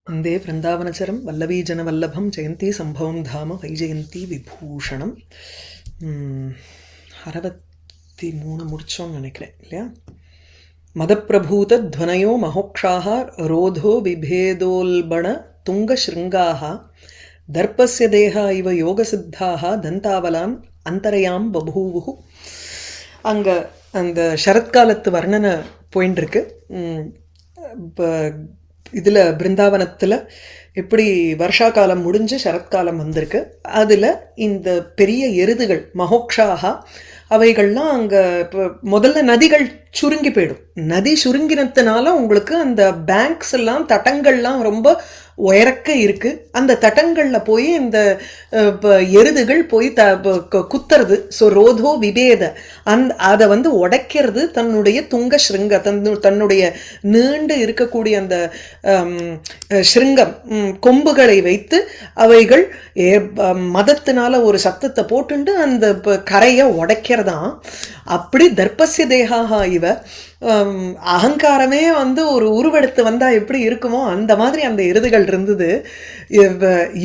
वन्दे वृन्दावनचरं वल्लवीजनवल्लभं जयन्ती सम्भवं धाम வைஜெயந்தி விபூஷணம். 63 முடிச்சோம்னு நினைக்கிறேன் இல்லையா? மதப்பிரபூத த்வனயோ மஹோக்ஷாः ரோதோ விபேதோல்பண துங்க ஸ்ருங்காः தர்ப்பஸ்ய தேஹா இவ யோகசித்தாः தந்தாவலான் அந்தரயாம் பபூவுஹு. அங்கே அந்த சரத்காலத்து வர்ணனை போயின்னு இருக்கு. இதில் பிருந்தாவனத்தில் எப்படி வருஷா காலம் முடிஞ்சு சரத்காலம் வந்திருக்கு. அதில் இந்த பெரிய எருதுகள் மஹோக்ஷாகா அவைகள்லாம் அங்கே இப்போ முதல்ல நதிகள் சுருங்கி போயிடும். நதி சுருங்கினத்தினால உங்களுக்கு அந்த பேங்க்ஸ் எல்லாம் தட்டங்கள்லாம் ரொம்ப உயரக்க இருக்குது. அந்த தட்டங்களில் போய் இந்த எருதுகள் போய் குத்துறது. ஸோ ரோதோ விபேத அதை உடைக்கிறது. தன்னுடைய துங்க ஸ்ருங்க தன்னுடைய நீண்டு இருக்கக்கூடிய அந்த ஸ்ருங்கம் கொம்புகளை வைத்து அவைகள் மதத்தினால ஒரு சத்தத்தை போட்டுண்டு அந்த கரையை உடைக்கிறதான். அப்படி தர்ப்பஸ்ய தேகாக இவ அகங்காரமே ஒரு உருவெடுத்து வந்தா எப்படி இருக்குமோ அந்த மாதிரி அந்த எருதுகள் இருந்தது.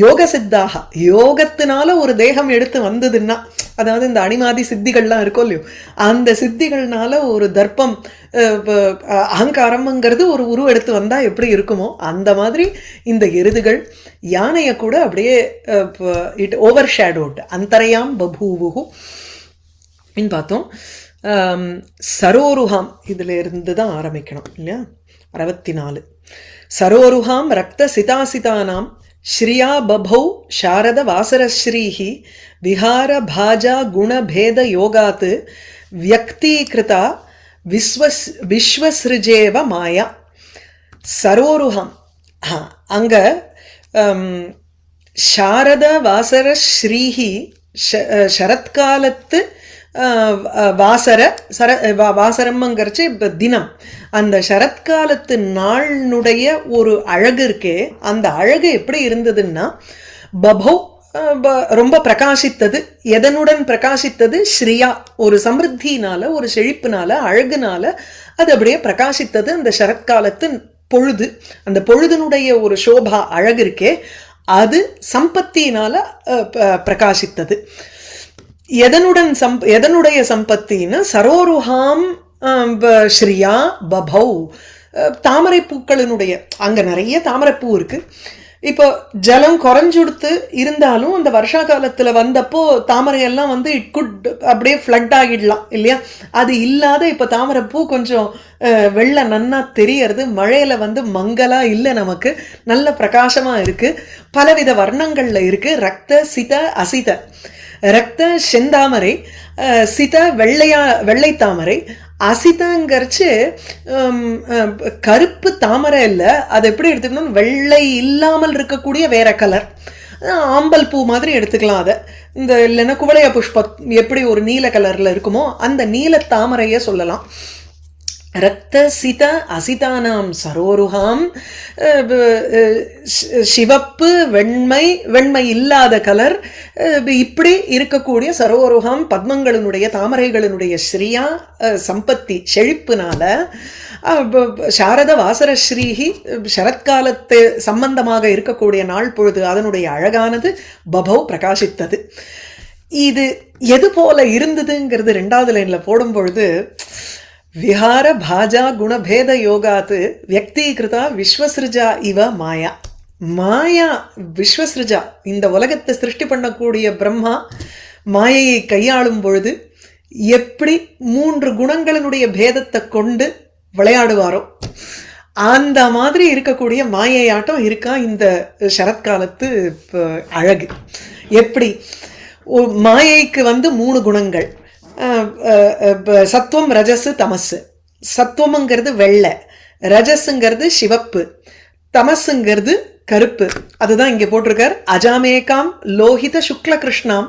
யோக சித்தாக யோகத்தினால ஒரு தேகம் எடுத்து வந்ததுன்னா, அதாவது இந்த அணிமாதி சித்திகள்லாம் இருக்கும் இல்லையோ, அந்த சித்திகள்னால ஒரு தர்ப்பம் அகங்காரம்ங்கிறது ஒரு உருவெடுத்து வந்தா எப்படி இருக்குமோ அந்த மாதிரி இந்த எருதுகள் யானையை கூட அப்படியே இட் ஓவர் ஷேடோட் அந்தரையாம் பபூவுஹு பார்த்தோம். சரோருஹாம் இதில் இருந்து தான் ஆரம்பிக்கணும் இல்லையா? 64 சரோருஹாம் ரக்த சிதாசிதானாம் ஸ்ரீயா பபௌ சாரத வாசரஸ்ரீஹி விஹார பாஜா குணபேத யோகாத் வியக்தீகிருதா விஸ்வஸ்ருஜேவ மாயா. சரோருஹாம் அங்க சாரத வாசரஸ்ரீஹி சரத்காலத்து வாசரம்ங்கிறச்சு இப்போ தினம், அந்த சரத்காலத்து நாளினுடைய ஒரு அழகு இருக்கே, அந்த அழகு எப்படி இருந்ததுன்னா பபௌ ரொம்ப பிரகாசித்தது. எதனுடன் பிரகாசித்தது? ஸ்ரீயா ஒரு சமிருத்தினால, ஒரு செழிப்புனால, அழகுனால அது அப்படியே பிரகாசித்தது. அந்த சரத்காலத்து பொழுது, அந்த பொழுதினுடைய ஒரு சோபா அழகு இருக்கே, அது சம்பத்தினால பிரகாசித்தது. எதனுடைய சம்பத்தின்னு சரோருஹாம் ஸ்ரீயா பபௌ தாமரை பூக்களினுடைய, அங்க நிறைய தாமரைப்பூ இருக்கு. இப்போ ஜலம் குறைஞ்சுடுத்து இருந்தாலும் அந்த வருஷா காலத்துல வந்தப்போ தாமரையெல்லாம் இட் குட் அப்படியே ஃப்ளட் ஆகிடலாம் இல்லையா? அது இல்லாத இப்ப தாமரைப்பூ கொஞ்சம் வெள்ளை நன்னா தெரியறது. மழையில மங்கலா இல்லை, நமக்கு நல்ல பிரகாசமா இருக்கு, பலவித வர்ணங்கள்ல இருக்கு. ரக்த சித அசித, ரக்த செந்தாமரை, சித வெள்ளை தாமரை, அசிதங்கிறச்சு கருப்பு தாமரை இல்லை. அது எப்படி எடுத்துக்கணும்? வெள்ளை இல்லாமல் இருக்கக்கூடிய வேற கலர், ஆம்பல் பூ மாதிரி எடுத்துக்கலாம் அதை. இந்த இல்லைன்னா குவளைய புஷ்பம் எப்படி ஒரு நீல கலர்ல இருக்குமோ அந்த நீல தாமரைய சொல்லலாம். ரக்த சித அசிதானாம் சரோருஹாம், சிவப்பு வெண்மை இல்லாத கலர், இப்படி இருக்கக்கூடிய சரோருஹாம் பத்மங்களினுடைய தாமரைகளினுடைய ஸ்ரீயா சம்பத்தி செழிப்புனால சாரத வாசரஸ்ரீஹி சரத்காலத்து சம்பந்தமாக இருக்கக்கூடிய நாள் பொழுது அதனுடைய அழகானது பபௌ பிரகாசித்தது. இது எது போல இருந்ததுங்கிறது 2வது லைன்ல போடும் பொழுது, விஹார பாஜா குணபேத யோகாத்து வியக்தீகிருதா விஸ்வசிருஜா இவ மாயா. மாயா விஸ்வசிருஜா, இந்த உலகத்தை சிருஷ்டி பண்ணக்கூடிய பிரம்மா மாயையை கையாளும் பொழுது எப்படி 3 குணங்களினுடைய பேதத்தை கொண்டு விளையாடுவாரோ அந்த மாதிரி இருக்கக்கூடிய மாயையாட்டம் இருக்கா இந்த சரத்காலத்து அழகு. எப்படி மாயைக்கு 3 குணங்கள், சத்துவம் ரஜசு தமசு. சத்துவம்ங்கிறது வெள்ளை, ரஜசுங்கிறது சிவப்பு, தமசுங்கிறது கருப்பு. அதுதான் இங்க போட்டிருக்கார். அஜாமேகாம் லோஹித சுக்ல கிருஷ்ணாம்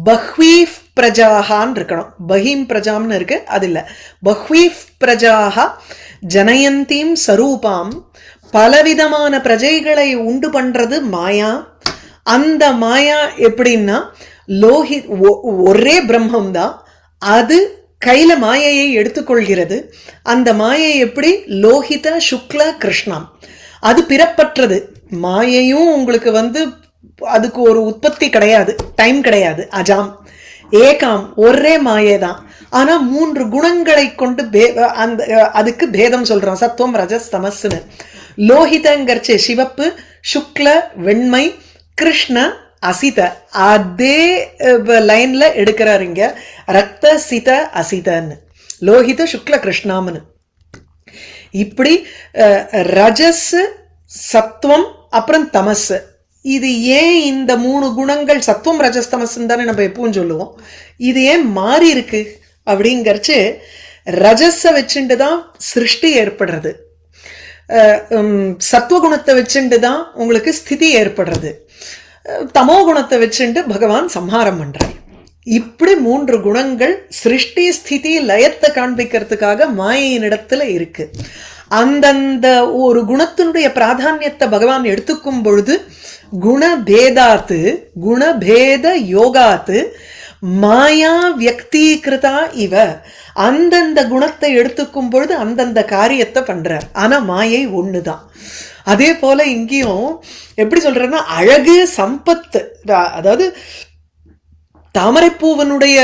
பஹ்வீஃப் பிரஜாகான்னு இருக்கணும், பஹீம் பிரஜாம்னு இருக்கு, அது இல்ல, பஹ்வீஃப் பிரஜாகா ஜனயந்தீம் சரூபாம். பலவிதமான பிரஜைகளை உண்டு பண்றது மாயா. அந்த மாயா எப்படின்னா ஒரே பிரம்மம் தான், அது கையில மாயையை எடுத்துக்கொள்கிறது. அந்த மாயை எப்படி? லோகித சுக்ல கிருஷ்ணாம். அது பிறப்பற்றது. மாயையும் உங்களுக்கு அதுக்கு ஒரு உற்பத்தி கிடையாது, டைம் கிடையாது. அஜாம் ஏகாம், ஒரே மாயை தான். ஆனா 3 குணங்களை கொண்டு அந்த அதுக்கு பேதம் சொல்றோம். சத்துவம் ரஜஸ் தமஸ்னு. லோகிதங்கர்ச்சே சிவப்பு, சுக்ல வெண்மை, கிருஷ்ண அசித. அதே லைன்ல எடுக்கிறாரு இங்க, ரத்த சித அசிதன்னு. லோகித சுக்ல கிருஷ்ணாமனு. இப்படி ரஜஸ், சத்துவம், அப்புறம் தமஸ். இது ஏன் இந்த 3 குணங்கள், சத்துவம் ரஜஸ் தமஸ் தானே நம்ம எப்பவும் சொல்லுவோம், இது ஏன் மாறி இருக்கு அப்படிங்கறச்சு, ரஜஸ வச்சுட்டு தான் சிருஷ்டி ஏற்படுறது, சத்துவகுணத்தை வச்சுட்டு தான் உங்களுக்கு ஸ்திதி ஏற்படுறது, தமோ குணத்தை வச்சுட்டு பகவான் சம்ஹாரம் பண்றார். இப்படி 3 குணங்கள் சிருஷ்டி ஸ்திதி லயத்தை காண்பிக்கிறதுக்காக மாயையின் இடத்துல இருக்கு. அந்தந்த ஒரு குணத்தினுடைய பிராதானியத்தை பகவான் எடுத்துக்கும் பொழுது குணபேதாத்து, குணபேத யோகாத்து மாயா வியக்தீகிருதா இவ, அந்தந்த குணத்தை எடுத்துக்கும் பொழுது அந்தந்த காரியத்தை பண்றார். ஆனா மாயை ஒண்ணுதான். அதே போல இங்கேயும் எப்படி சொல்றேன்னா, அழகு சம்பத்து, அதாவது தாமரைப்பூவனுடைய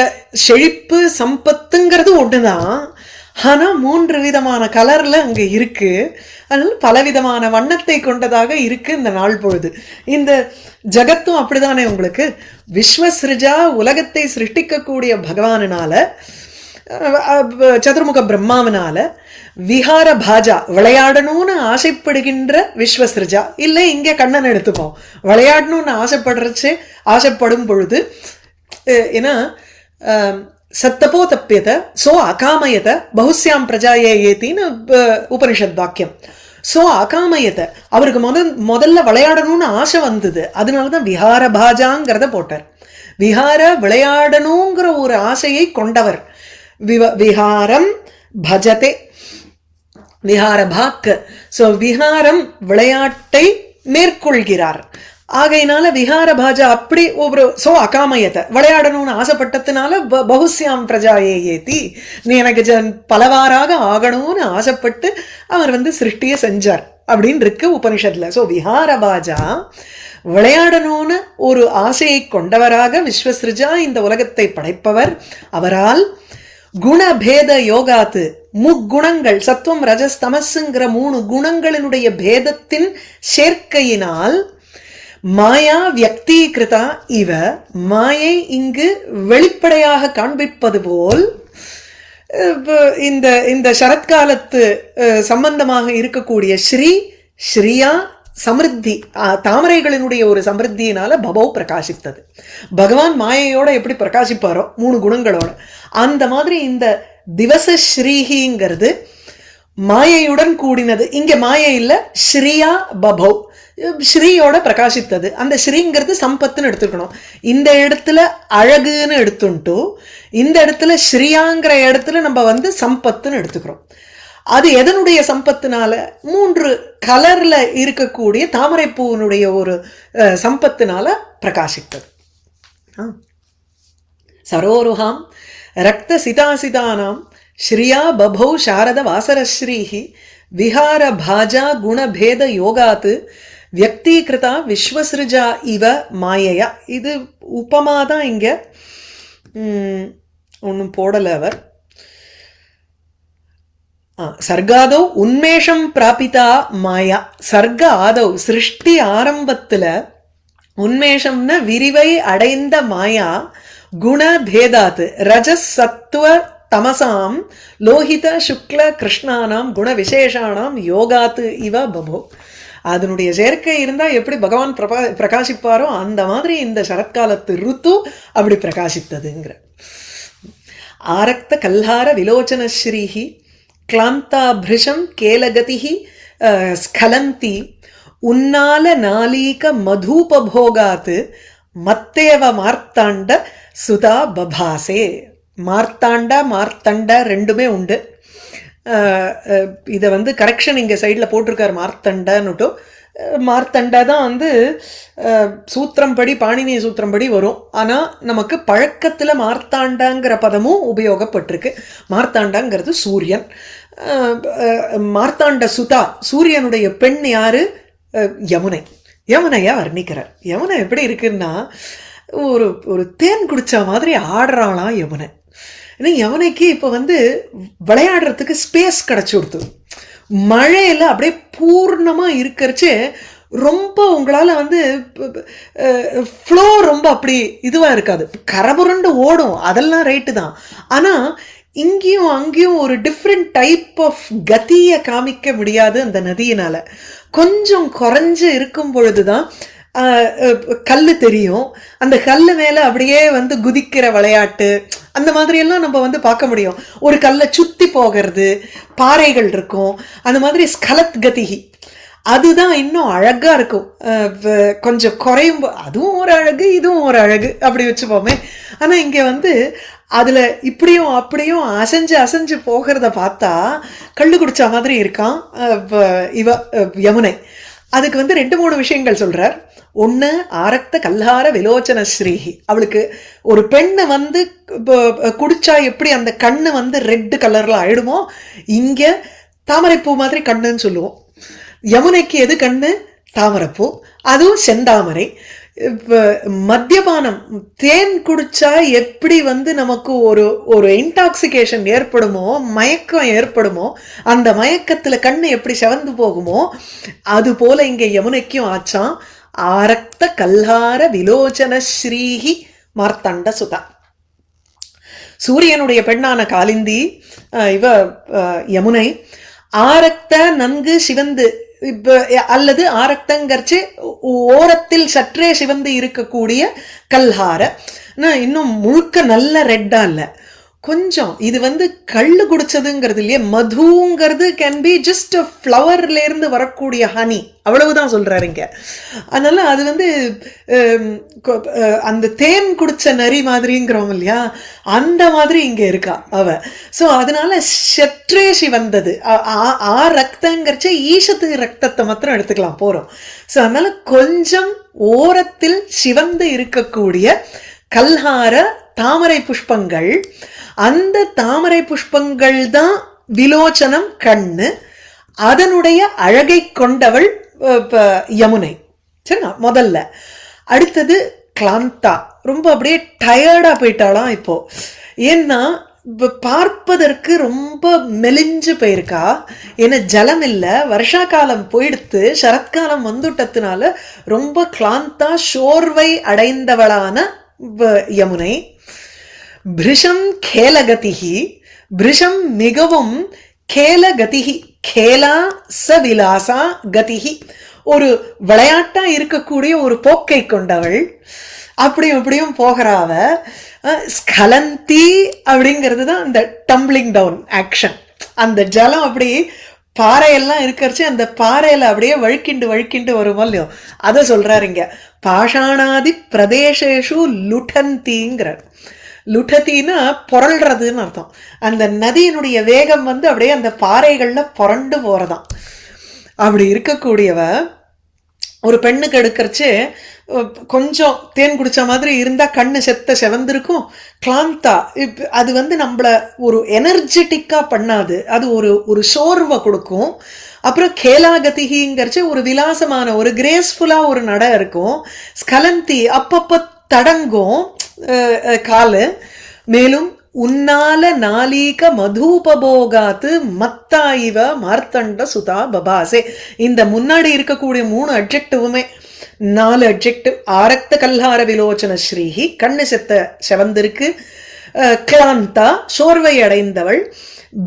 செழிப்பு சம்பத்துங்கிறது ஒண்ணுதான். ஆனா 3 விதமான கலர்ல அங்க இருக்கு. அதனால பலவிதமான வண்ணத்தை கொண்டதாக இருக்கு இந்த நாள் பொழுது. இந்த ஜகத்தும் அப்படிதானே உங்களுக்கு. விஸ்வசிருஜா, உலகத்தை சிருஷ்டிக்கக்கூடிய பகவானால, சதுர்முக பிரம்மாவனால, விஹார பாஜா விளையாடணும்னு ஆசைப்படுகின்ற விஸ்வசிருஜா, இல்லை இங்க கண்ணன் எடுத்துப்போம், விளையாடணும்னு ஆசைப்படும் பொழுது ஏன்னா சத்தப்போ தப்பியத சோ அகாமயத பகுஸ்யாம் பிரஜாயே ஏத்தின்னு உபனிஷத் வாக்கியம். சோ அகாமயத, அவருக்கு முதல்ல விளையாடணும்னு ஆசை வந்தது, அதனாலதான் விஹார பாஜாங்கிறத போட்டார். விஹார விளையாடணுங்கிற ஒரு ஆசையை கொண்டவர். விஹாரம் பஜதே, விஹார பாக். சோ விஹாரம் விளையாட்டை மேற்கொள்கிறார். ஆகையினால விஹார பாஜா அப்படி ஒவ்வொரு சோ அகாமயத்தை விளையாடணும்னு ஆசைப்பட்டதுனால பகுஸ்யாம் பிரஜாயே ஏத்தி, நீ எனக்கு பலவாறாக ஆகணும்னு ஆசைப்பட்டு அவர் சிருஷ்டிய செஞ்சார் அப்படின்னு இருக்கு உபனிஷத்துல. சோ விஹார பாஜா விளையாடணும்னு ஒரு ஆசையை கொண்டவராக விஸ்வசிருஜா இந்த உலகத்தை படைப்பவர். அவரால் குணபேத யோகாத்து, முக்குணங்கள் சத்துவம் ரஜஸ் தமசுங்கிற 3 குணங்களினுடைய பேதத்தின் சேர்க்கையினால் மாயா வியக்தீகிருதா இவ, மாயை இங்கு வெளிப்படையாக காண்பிப்பது போல் இந்த இந்த சரத்காலத்து சம்பந்தமாக இருக்கக்கூடிய ஸ்ரீ ஸ்ரீயா சமிருத்தி, தாமரைகளினுடைய ஒரு சமிருத்தியினால பபவ் பிரகாசித்தது. பகவான் மாயையோட எப்படி பிரகாசிப்பாரோ 3 குணங்களோட, அந்த மாதிரி இந்த திவச ஸ்ரீஹிங்கிறது மாயையுடன் கூடினது. இங்க மாயை இல்ல, ஸ்ரீயா பபவ், ஸ்ரீயோட பிரகாசித்தது. அந்த ஸ்ரீங்கிறது சம்பத்துன்னு எடுத்துக்கணும். இந்த இடத்துல அழகுன்னு எடுத்துட்டு, இந்த இடத்துல ஸ்ரீயாங்கிற இடத்துல நம்ம சம்பத்துன்னு எடுத்துக்கிறோம். அது எதனுடைய சம்பத்துனால? 3 கலர்ல இருக்கக்கூடிய தாமரைப்பூனுடைய ஒரு சம்பத்துனால பிரகாசித்தது. சரோருஹாம் ரக்த சிதாசிதானாம் ஸ்ரீயா பபௌ சாரத வாசரஸ்ரீஹி விஹார பாஜா குணபேத யோகாத்து வியக்தீகிருதா விஸ்வசிருஜா இவ மாயையா. இது உபமாதான், இங்க ஒன்னும் போடல அவர். சர்காதோ உன்மேஷம் பிராபிதா மாயா. சர்க்க ஆதவ், சிருஷ்டி ஆரம்பத்துல உன்மேஷம்னா விரிவை அடைந்த மாயா குணபேதாத்து ரஜஸ் சத்துவ தமசாம் லோகித சுக்ல கிருஷ்ணானாம் குண விசேஷானாம் யோகாத்து இவ பபோ. அதனுடைய சேர்க்கை இருந்தா எப்படி பகவான் பிரகாசிப்பாரோ அந்த மாதிரி இந்த சரத்காலத்து ருத்து அப்படி பிரகாசித்ததுங்கிற. ஆரக்த கல்ஹார விலோச்சன ஸ்ரீஹி கிளாந்தாபிருஷம் கேலகதிஹி ஸ்கலந்தி உன்னால நாலீக மதூபபோகாத்து மத்தேவ மார்த்தாண்ட சுதா பபாசே. மார்த்தாண்டா மார்த்தண்ட ரெண்டுமே உண்டு. இதை கரெக்ஷன் இங்கே சைடில் போட்டிருக்காரு மார்த்தண்டன்னுட்டும். மார்த்தண்டா தான் வந்து சூத்திரம் படி, பாணினி சூத்திரம் படி வரும். ஆனா நமக்கு பழக்கத்துல மார்த்தாண்டாங்கிற பதமும் உபயோகப்பட்டிருக்கு. மார்த்தாண்டாங்கிறது சூரியன். மார்த்தாண்ட சுதா, சூரியனுடைய பெண் யாரு? யமுனை. யமுனையா வர்ணிக்கிறார். யமுனை எப்படி இருக்குன்னா ஒரு ஒரு தேன் குடிச்ச மாதிரி ஆடுறாளாம் யமுனை. ஏன்னா யமுனைக்கு இப்போ வந்து விளையாடுறதுக்கு ஸ்பேஸ் கிடைச்சி கொடுத்து, மழையில அப்படியே பூர்ணமா இருக்கிறச்சு ரொம்ப உங்களால வந்து ஃப்ளோ ரொம்ப அப்படி இதுவா இருக்காது, கரபுரண்டு ஓடும், அதெல்லாம் ரைட்டு தான். ஆனா இங்கேயும் அங்கேயும் ஒரு டிஃப்ரெண்ட் டைப் ஆஃப் கதியை காமிக்க முடியாது அந்த நதியினால. கொஞ்சம் குறைஞ்சு இருக்கும் பொழுதுதான் கல்லு தெரியும். அந்த கல்லு மேல அப்படியே வந்து குதிக்கிற விளையாட்டு அந்த மாதிரி எல்லாம் நம்ம வந்து பார்க்க முடியும். ஒரு கல்லை சுத்தி போகிறது, பாறைகள் இருக்கும், அந்த மாதிரி ஸ்கலத் கதிகி, அதுதான் இன்னும் அழகா இருக்கும். கொஞ்சம் குறையும், அதுவும் ஒரு அழகு இதுவும் ஒரு அழகு அப்படி வச்சுப்போமே. ஆனா இங்க வந்து அதுல இப்படியும் அப்படியும் அசைஞ்சு அசைஞ்சு போகிறத பார்த்தா கள்ளு குடிச்ச மாதிரி இருக்கான் இவ யமுனை. அதுக்கு வந்து 2-3 விஷயங்கள் சொல்றார். ஒண்ணு, ஆரக்த கல்ஹார விலோச்சன ஸ்ரீஹி. அவளுக்கு ஒரு பெண்ணு வந்து குடிச்சா எப்படி அந்த கண்ணு வந்து ரெட் கலர்ல ஆயிடுமோ, இங்க தாமரைப்பூ மாதிரி கண்ணுன்னு சொல்லுவோம். யமுனைக்கு எது கண்ணு? தாமரைப்பூ, அதுவும் செந்தாமரை. மத்தியபானம், தேன் குடிச்சா எப்படி வந்து நமக்கு ஒரு ஒரு இன்டாக்சிகேஷன் ஏற்படுமோ, மயக்கம் ஏற்படுமோ, அந்த மயக்கத்துல கண்ணு எப்படி செவந்து போகுமோ அது போல இங்க யமுனைக்கும் ஆச்சான். ஆரக்த கல்ஹார விலோச்சன ஸ்ரீஹி மார்த்தண்ட சுதா. சூரியனுடைய பெண்ணான காலிந்தி இவ யமுனை. ஆரக்த நன்கு சிவந்து, இப்ப அல்லது ஆரக்தங்கர்ச்சு ஓரத்தில் சற்றே சிவந்து இருக்கக்கூடிய கல்ஹார, இன்னும் முழுக்க நல்ல ரெட்டா இல்ல, கொஞ்சம். இது வந்து கள்ளு குடிச்சதுங்கிறது இல்லையே, மதுங்கிறது கேன் பி ஜஸ்ட் ஃப்ளவர்ல இருந்து வரக்கூடிய ஹனி, அவ்வளவுதான் சொல்றாருங்க. அதனால அது வந்து அந்த தேன் குடிச்ச நரி மாதிரிங்கிறோம் இல்லையா, அந்த மாதிரி இங்க இருக்கா அவ. சோ அதனால சற்றேஷி வந்தது. ஆ ரத்தங்கிறச்ச ஈஷத்து ரத்தத்தை மாத்திரம் எடுத்துக்கலாம் போறோம். சோ அதனால கொஞ்சம் ஓரத்தில் சிவந்து இருக்கக்கூடிய கல்ஹார தாமரை புஷ்பங்கள். அந்த தாமரை புஷ்பங்கள் தான் விலோச்சனம் கண்ணு. அதனுடைய அழகை கொண்டவள் யமுனை. சரிங்களா? முதல்ல. அடுத்தது கிளாந்தா, ரொம்ப அப்படியே டயர்டா போயிட்டாலாம் இப்போ. ஏன்னா பார்ப்பதற்கு ரொம்ப மெலிஞ்சு போயிருக்கா. ஏன்னா ஜலம் இல்ல, வருஷா காலம் போயிடுத்து, சரத்காலம் வந்துட்டதுனால ரொம்ப கிளாந்தா சோர்வை அடைந்தவளான யமுனை. பிருஷம் கேலகதிகி, பிருஷம் மிகவும் கேலகதிகி, கேலா சவிலாசா கதிகி, ஒரு விளையாட்டா இருக்கக்கூடிய ஒரு போக்கை கொண்டவள். அப்படியும் அப்படியும் போகிறாவ. ஸ்கலந்தி அப்படிங்கிறது தான் அந்த டம்பிளிங் டவுன் ஆக்ஷன். அந்த ஜலம் அப்படி பாறையெல்லாம் இருக்கிறச்சு, அந்த பாறையில அப்படியே வழுக்கிண்டு வழுக்கிண்டு வருமோ இல்லையோ, அதை சொல்றாருங்க. பாஷாணாதி பிரதேசேஷு லுட்டந்திங்கிறார். லுட்டத்தின்னா புரள்றதுன்னு அர்த்தம். அந்த நதியினுடைய வேகம் வந்து அப்படியே அந்த பாறைகள்ல புரண்டு போறதாம். அப்படி இருக்கக்கூடியவ ஒரு பெண்ணுக்கு எடுக்கிறச்சு கொஞ்சம் தேன் குடிச்ச மாதிரி இருந்தா கண்ணு செவந்திருக்கும். கிளாந்தா, அது வந்து நம்மள ஒரு எனர்ஜெட்டிக்கா பண்ணாது, அது ஒரு ஒரு சோர்வை கொடுக்கும். அப்புறம் கேலாகதிகிங்கிறச்சு ஒரு விலாசமான ஒரு கிரேஸ்ஃபுல்லா ஒரு நடை இருக்கும். ஸ்கலந்தி, அப்பப்ப தடங்கும் காலு. மேலும் உன்னால நாளீக மதூபபோகாத்து மத்தாயிவ மார்த்தண்ட சுதா பபாசே. இந்த முன்னாடி இருக்கக்கூடிய 3 அட்ஜெக்டிவுமே 4 அட்ஜெக்டிவ். ஆரக்த கல்ஹார விலோச்சன ஸ்ரீஹி, கண்ணு செவந்திருக்கு. கிளாந்தா, சோர்வை அடைந்தவள்.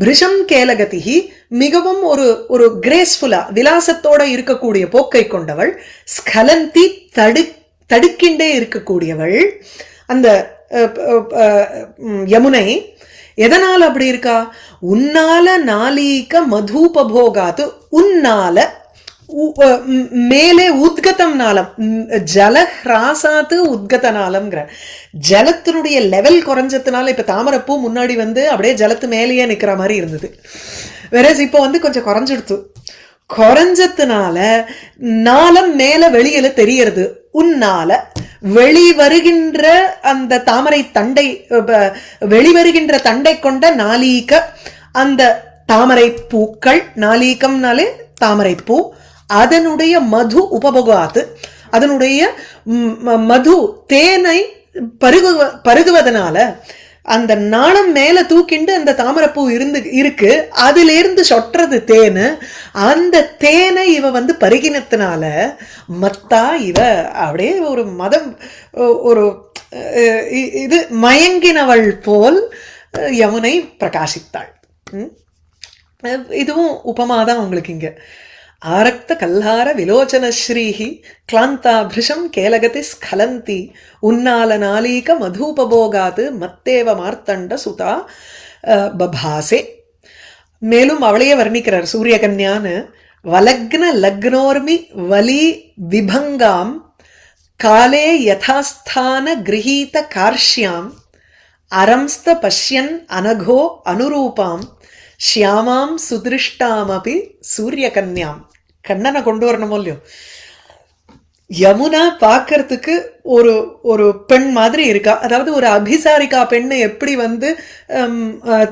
பிருஷம் கேலகதிகி, மிகவும் ஒரு ஒரு கிரேஸ்ஃபுல்லா விலாசத்தோட இருக்கக்கூடிய போக்கை கொண்டவள். ஸ்கலந்தி, தடுக்கின்றே இருக்கக்கூடியவள். அந்த யமுனை எதனால அப்படி இருக்கா? உன்னால நாளீக மதூபபோகாத்து, உன்னால மேலே உத்கதம் நாளம், ஜலஹ்ராசாத்து உத்கத நாளம்ங்கிற, ஜலத்தினுடைய லெவல் குறைஞ்சதுனால இப்ப தாமரைப்பூ முன்னாடி வந்து அப்படியே ஜலத்து மேலேயே நிக்கிற மாதிரி இருந்தது. வேற இப்போ வந்து கொஞ்சம் குறைஞ்சிடுத்து. குறைஞ்சதுனால நாளம் மேல வெளியில தெரியறது. உன்னால வெளிவருகின்ற அந்த தாமரை தண்டை, வெளிவருகின்ற தண்டை கொண்ட நாளீக அந்த தாமரை பூக்கள், நாளீகம்னாலே தாமரை பூ, அதனுடைய மது உபபோகாது, அதனுடைய மது தேனை பருகுவதனால அந்த நாளம் மேல தூக்கிண்டு அந்த தாமரைப்பூ இருக்கு, அதுல இருந்து சொட்டுறது தேனு. அந்த தேனை இவ வந்து பருகினத்தினால மத்தா இவ அப்படியே ஒரு மதம், ஒரு இது மயங்கினவள் போல் யமுனை பிரகாசித்தாள். இதுவும் உபமாதான் உங்களுக்கு இங்க. ஆரக்த கல்லார விலோச்சன ஸ்ரீஹி கிளாந்தா பிருஷம் கேலகதி ஸ்கலந்தி உன்னால நாளீக மதூபபோகாது மத்தேவ மார்த்தண்ட சுதா பபாசே. மேலும் அவளையே வர்ணிக்கிறார் சூரியகன்யான்னு. வலக்ன லக்னோர்மி வலி விபங்காம் காலே யதாஸ்தான கிரகீத கார்ஷ்யாம் அரம்ஸ்த பஷ்யன் அனகோ அனுரூபாம் ஷியாமாம் சுதிருஷ்டாமபி சூரியகன்யாம். கண்ணனை கொண்டு வரணுமோ இல்லையோ. யமுனா பார்க்கறதுக்கு ஒரு ஒரு பெண் மாதிரி இருக்கா. அதாவது ஒரு அபிசாரிக்கா பெண்ணு எப்படி வந்து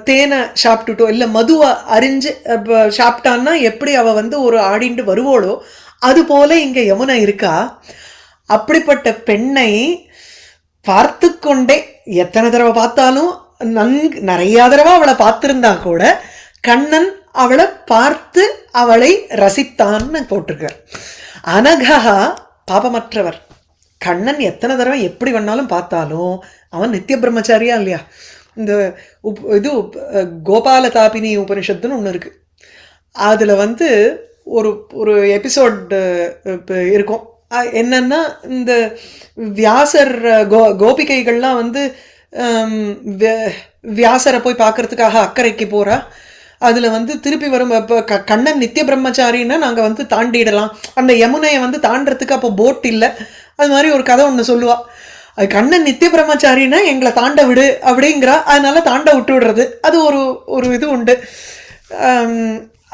தேனை சாப்பிட்டுட்டோ இல்ல மதுவை அரிஞ்சு சாப்பிட்டான்னா எப்படி அவ வந்து ஒரு ஆடிண்டு வருவோளோ அது போல இங்க யமுனா இருக்கா. அப்படிப்பட்ட பெண்ணை பார்த்து கொண்டே எத்தனை தடவை பார்த்தாலும் நிறைய தடவை அவளை பார்த்திருந்தா கூட கண்ணன் அவளை பார்த்து அவளை ரசித்தான்னு போட்டிருக்கார். அனகா பாபமற்றவர். கண்ணன் எத்தனை தடவை எப்படி வேணாலும் பார்த்தாலும் அவன் நித்திய பிரம்மச்சாரியா இல்லையா. இந்த இது கோபால தாபினி உபனிஷத்துன்னு ஒன்று இருக்கு. அதுல வந்து ஒரு ஒரு எபிசோட் இருக்கும். என்னன்னா இந்த வியாசர் கோபிகைகள்லாம் வந்து வியாசரை போய் பார்க்கறதுக்காக அக்கறைக்கு போறா. அதுல வந்து திருப்பி வரும் கண்ணன் நித்திய பிரம்மச்சாரின்னா நாங்க வந்து தாண்டிடலாம், அந்த யமுனையை வந்து தாண்டறதுக்கு அப்போ போட் இல்லை. அது மாதிரி ஒரு கதை ஒன்று சொல்லுவா. அது கண்ணன் நித்திய பிரம்மச்சாரின்னா எங்களை தாண்ட விடு அப்படிங்கிறா, அதனால தாண்ட விட்டு விடுறது. அது ஒரு ஒரு இது உண்டு.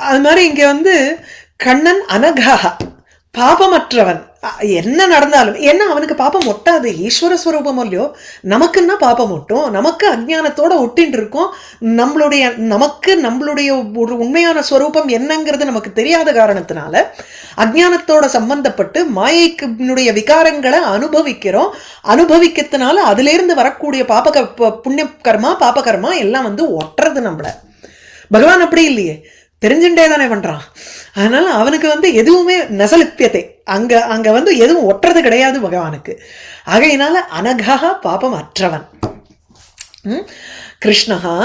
அது மாதிரி இங்க வந்து கண்ணன் அனகா பாபமற்றவன். என்ன நடந்தாலும், ஏன்னா அவனுக்கு பாப்பம் ஒட்டாது, ஈஸ்வர ஸ்வரூபம் இல்லையோ. நமக்குன்னா பாப்பம் ஒட்டும், நமக்கு அஜ்ஞானத்தோட ஒட்டின்னு இருக்கும். நம்மளுடைய ஒரு உண்மையான ஸ்வரூபம் என்னங்கிறது நமக்கு தெரியாத காரணத்தினால அஜ்ஞானத்தோட சம்பந்தப்பட்டு மாயைக்குடைய விகாரங்களை அனுபவிக்கிறோம். அனுபவிக்கிறதுனால அதுல இருந்து வரக்கூடிய புண்ணிய கர்மா பாப கர்மா எல்லாம் வந்து ஒட்டுறது நம்மள. பகவான் அப்படி இல்லையே, தெரிஞ்சுட்டே தானே பண்றான். அதனால அவனுக்கு வந்து எதுவுமே நசலிப்பியத்தை, அங்க வந்து எதுவும் ஒட்டுறது கிடையாது பகவானுக்கு. ஆகையினால அனகா பாபம் அற்றவன். கிருஷ்ணஹா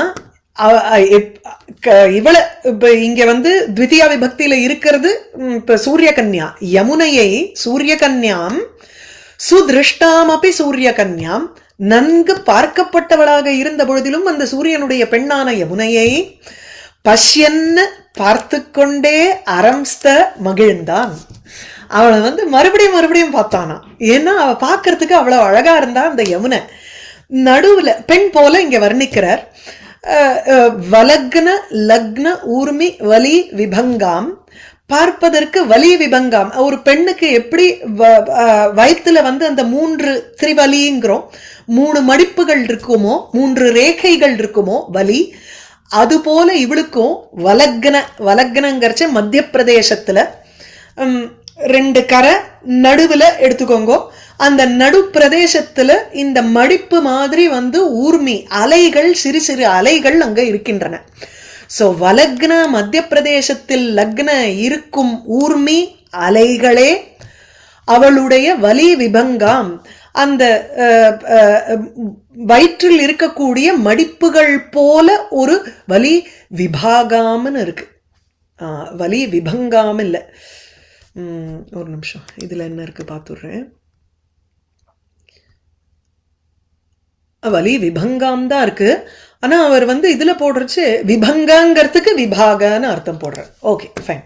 இவள இங்க வந்து த்விதியா விபக்தியில இருக்கிறது சூரியகன்யா. யமுனையை சூரியகன்யாம் சுதிருஷ்டாமபி சூரியகன்யாம், நன்கு பார்க்கப்பட்டவளாக இருந்த பொழுதிலும் அந்த சூரியனுடைய பெண்ணான யமுனையை பஷ்யன்னு பார்த்து கொண்டே அரம்ஸ்த மகிழ்ந்தான். அவளை வந்து மறுபடியும் மறுபடியும் பார்த்தானா. ஏன்னா அவ பார்க்கறதுக்கு அவ்வளவு அழகா இருந்தா அந்த யமுனை. நடுவுல பெண் போல இங்க வர்ணிக்கிறார். வலக்ன லக்ன ஊர்மி வலி விபங்காம், பார்ப்பதற்கு வலி விபங்காம். ஒரு பெண்ணுக்கு எப்படி வயிற்றுல வந்து அந்த 3 திரிவலிங்கிறோம், 3 மடிப்புகள் இருக்குமோ, 3 ரேகைகள் இருக்குமோ வலி, அது போல இவளுக்கும் வலக்னங்கிறச்ச மத்திய பிரதேசத்துல 2 கரை நடுவுல எடுத்துக்கோங்க. அந்த நடு பிரதேசத்துல இந்த மடிப்பு மாதிரி வந்து ஊர்மி அலைகள், சிறு சிறு அலைகள் அங்க இருக்கின்றன. சோ வலக்ன மத்திய பிரதேசத்தில் லக்ன இருக்கும் ஊர்மி அலைகளே அவளுடைய வலி விபங்காம், அந்த வயிற்றில் இருக்கக்கூடிய மடிப்புகள் போல ஒரு வலி விபாகாம்னு இருக்கு. வலி விபங்காம் இல்ல. ஒரு நிமிஷம், இதுல என்ன இருக்கு பாத்துடுறேன். வலி விபங்காம் தான் இருக்கு. ஆனா அவர் வந்து இதுல போடுறச்சு விபங்காங்கிறதுக்கு விபாகன்னு அர்த்தம் போடுற. Okay fine.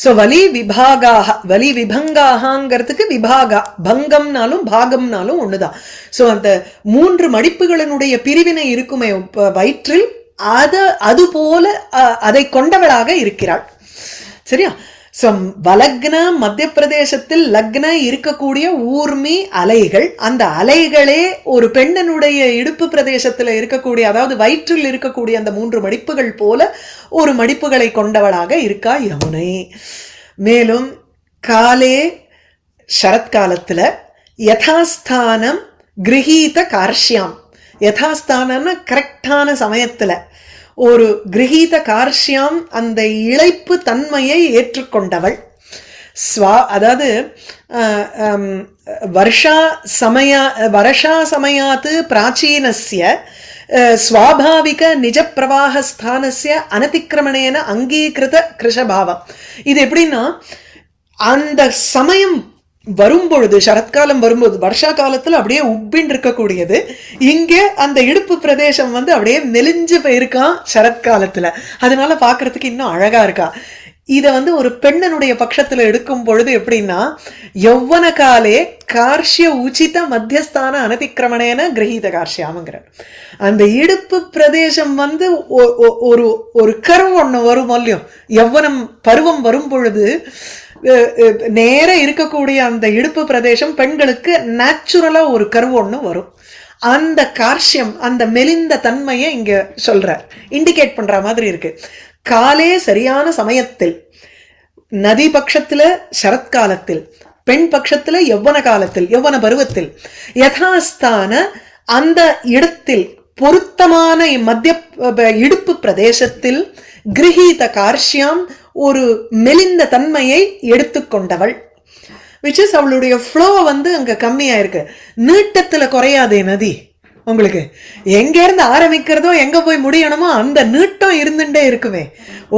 சோ வலி விபாகாக, வலி விபங்காகங்கிறதுக்கு விபாகா, பங்கம்னாலும் பாகம்னாலும் ஒண்ணுதான். சோ அந்த 3 மடிப்புகளினுடைய பிரிவினை இருக்குமே வயிற்றில், அது போல அதை கொண்டவளாக இருக்கிறாள். சரியா? சோ வலக்ன மத்திய பிரதேசத்தில் லக்ன இருக்கக்கூடிய ஊர்மி அலைகள், அந்த அலைகளே ஒரு பெண்ணனுடைய இடுப்பு பிரதேசத்துல இருக்கக்கூடிய, அதாவது வயிற்றில் இருக்கக்கூடிய அந்த 3 மடிப்புகள் போல ஒரு மடிப்புகளை கொண்டவளாக இருக்கா யமுனை. மேலும் காலே சரத்காலத்துல யதாஸ்தானம் கிரகீத கார்ஷ்யாம், யதாஸ்தானம்னா கரெக்டான சமயத்துல ஒரு கிரகீத கார்ஷ்யாம் அந்த இழைப்பு தன்மையை ஏற்றுக்கொண்டவள். அதாவது வருஷா சமயாத்து பிராச்சீனஸ்ய ஸ்வாபாவிக நிஜ பிரவாக ஸ்தானஸ்ய அனதிக்கிரமணேன அங்கீகிருத கிருஷபாவம். இது எப்படின்னா, அந்த சமயம் வரும்பொழுது, சரத்காலம் வரும்போது, வருஷா காலத்துல அப்படியே உப்பின் இருக்கக்கூடியது, இங்கே அந்த இடுப்பு பிரதேசம் அப்படியே மெலிஞ்சு போயிருக்கான் சரத்காலத்துல. அதனால பாக்குறதுக்கு இன்னும் அழகா இருக்கா. இத ஒரு பெண்ணனுடைய பட்சத்துல எடுக்கும் பொழுது எப்படின்னா, யௌவன காலே கார்ஷ்ய உச்சித மத்தியஸ்தான அனதிக்கிரமணேன கிரகீத கார்ஷ்யாமங்கிறார். அந்த இடுப்பு பிரதேசம் ஒரு ஒரு கர்வ் ஒண்ணு வரும் இல்லையோ, யௌவனம் பருவம் வரும் பொழுது நேர இருக்கக்கூடிய அந்த இடுப்பு பிரதேசம் பெண்களுக்கு நேச்சுரலா ஒரு கர்வ் ஒண்ணு வரும். அந்த கார்ஷ்யம், அந்த மெலிந்த தன்மையை இங்க சொல்றார், இண்டிகேட் பண்ற மாதிரி இருக்கு. காலே சரியான சமயத்தில், நதி பட்சத்துல சரத்காலத்தில், பெண் பட்சத்துல யௌவன காலத்தில், யௌவன பருவத்தில், யதாஸ்தான அந்த இடத்தில் பொருத்தமான மத்திய இடுப்பு பிரதேசத்தில் கிரகீத கார்ஷ்யாம் ஒரு மெலிந்த தன்மையை எடுத்துக்கொண்டவள். விச் இஸ் அவளுடைய ஃப்ளோ அங்க கம்மியா இருக்கு. நீட்டத்துல குறையாதே நதி. உங்களுக்கு எங்க இருந்து ஆரம்பிக்கிறதோ எங்க போய் முடியணுமோ அந்த நீட்டம் இருந்துட்டே இருக்குமே.